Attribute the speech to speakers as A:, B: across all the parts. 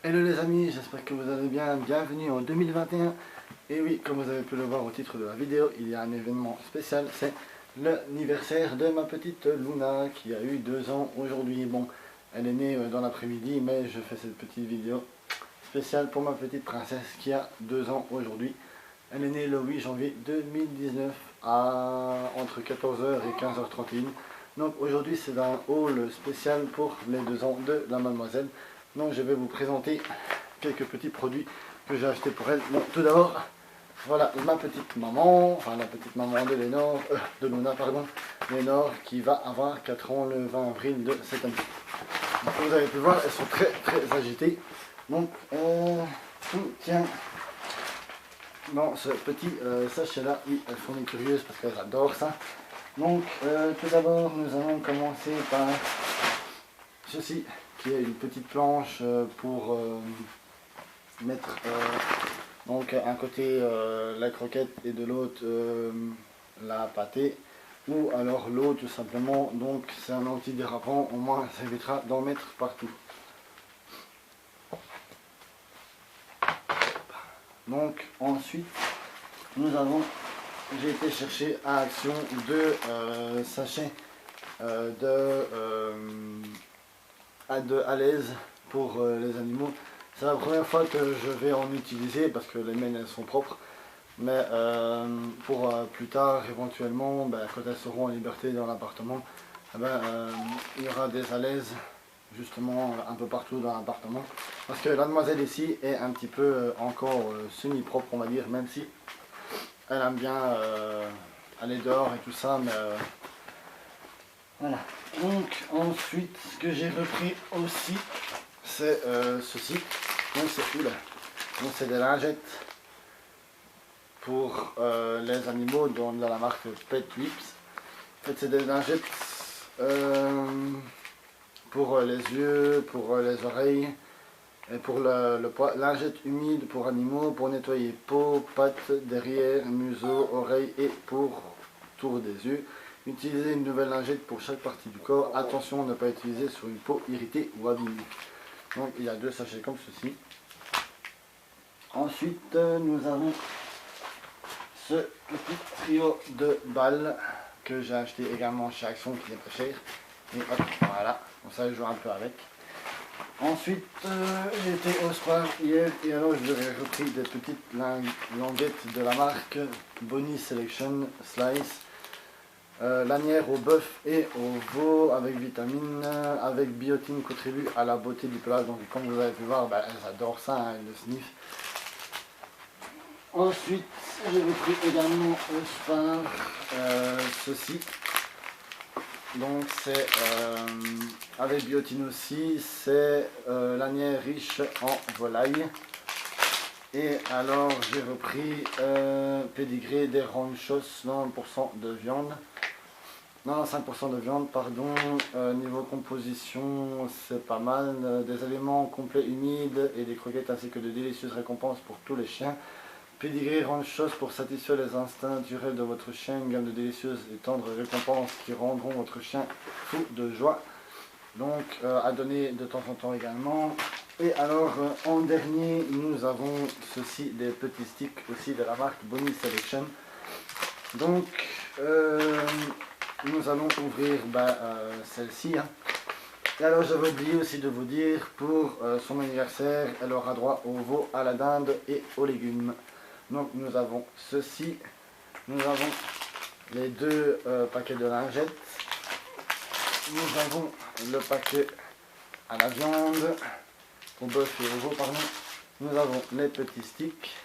A: Hello les amis, j'espère que vous allez bien, bienvenue en 2021. Et oui, comme vous avez pu le voir au titre de la vidéo, il y a un événement spécial, c'est l'anniversaire de ma petite Luna qui a eu 2 ans aujourd'hui. Bon, elle est née dans l'après-midi, mais je fais cette petite vidéo spéciale pour ma petite princesse qui a 2 ans aujourd'hui. Elle est née le 8 janvier 2019 entre 14h et 15h31. Donc aujourd'hui c'est un haul spécial pour les 2 ans de la mademoiselle. Donc je vais vous présenter quelques petits produits que j'ai achetés pour elle. Bon, tout d'abord, voilà ma petite maman, enfin la petite maman de Lénore, de Luna pardon, Lénore qui va avoir 4 ans le 20 avril de cette année. Donc, comme vous avez pu voir, elles sont très agitées. Donc tout tient dans ce petit sachet là. Oui, elles sont curieuses parce qu'elles adorent ça. Donc tout d'abord nous allons commencer par ceci qui est une petite planche pour mettre donc un côté la croquette et de l'autre la pâtée, ou alors l'eau tout simplement. Donc c'est un antidérapant, au moins ça évitera d'en mettre partout. Donc ensuite j'ai été chercher à Action 2 sachets de à l'aise pour les animaux. C'est la première fois que je vais en utiliser parce que les miennes elles sont propres, mais pour plus tard éventuellement, quand elles seront en liberté dans l'appartement, il y aura des alaises justement un peu partout dans l'appartement, parce que la demoiselle ici est un petit peu encore semi propre on va dire, même si elle aime bien aller dehors et tout ça, mais voilà. Donc ensuite ce que j'ai repris aussi c'est ceci. Donc c'est des lingettes pour les animaux dans la marque Pet Whips. En fait c'est des lingettes pour les yeux, pour les oreilles, et pour lingette humide pour animaux, pour nettoyer peau, pattes, derrière, museau, oreilles et pour tour des yeux. Utilisez une nouvelle lingette pour chaque partie du corps. Attention à ne pas utiliser sur une peau irritée ou abîmée. Donc il y a 2 sachets comme ceci. Ensuite nous avons ce petit trio de balles que j'ai acheté également chez Action, qui n'est pas cher. Et hop, voilà, comme ça je joue un peu avec. Ensuite j'étais au sport hier et alors je leur ai repris des petites languettes de la marque Bonnie Selection Slice. Lanière au bœuf et au veau avec vitamines, avec biotine, contribue à la beauté du pelage. Donc comme vous avez pu voir, elles adorent ça, hein, elles le sniffent. Ensuite j'ai repris également au spar ceci. Donc c'est avec biotine aussi, c'est lanière riche en volaille. Et alors j'ai repris pédigré des ranchos 90% de viande. Non, 5% de viande, pardon. Niveau composition, c'est pas mal. Des aliments complets humides et des croquettes ainsi que de délicieuses récompenses pour tous les chiens. Pédigré ranchos pour satisfaire les instincts naturels de votre chien. Une gamme de délicieuses et tendres récompenses qui rendront votre chien fou de joie. Donc à donner de temps en temps également. Et alors en dernier nous avons ceci, des petits sticks aussi de la marque Bonnie Selection. Donc nous allons ouvrir celle-ci. Hein. Et alors j'avais oublié aussi de vous dire, pour son anniversaire, elle aura droit au veau, à la dinde et aux légumes. Donc nous avons ceci, nous avons les 2 paquets de lingettes, nous avons le paquet à la viande, au bœuf et au veau pardon, nous avons les petits sticks,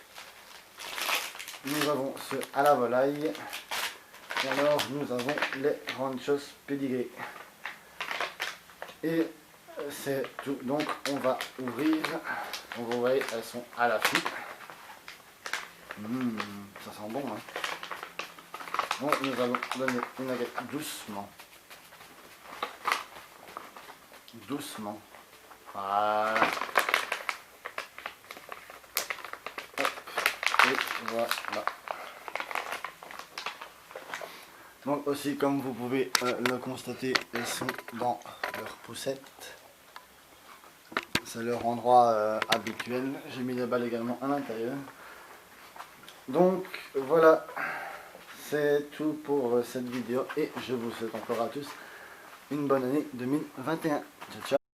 A: nous avons ceux à la volaille, et alors nous avons les ranchos pédigrés. Et c'est tout, donc on va ouvrir. Donc vous voyez, elles sont à l'affût. Ça sent bon, hein. Donc nous allons donner une nugget doucement. Doucement. Voilà. Hop. Et voilà. Donc aussi, comme vous pouvez le constater, elles sont dans leur poussette. c'est leur endroit habituel. J'ai mis les balles également à l'intérieur. Donc voilà, c'est tout pour cette vidéo et je vous souhaite encore à tous une bonne année 2021. Ciao, ciao.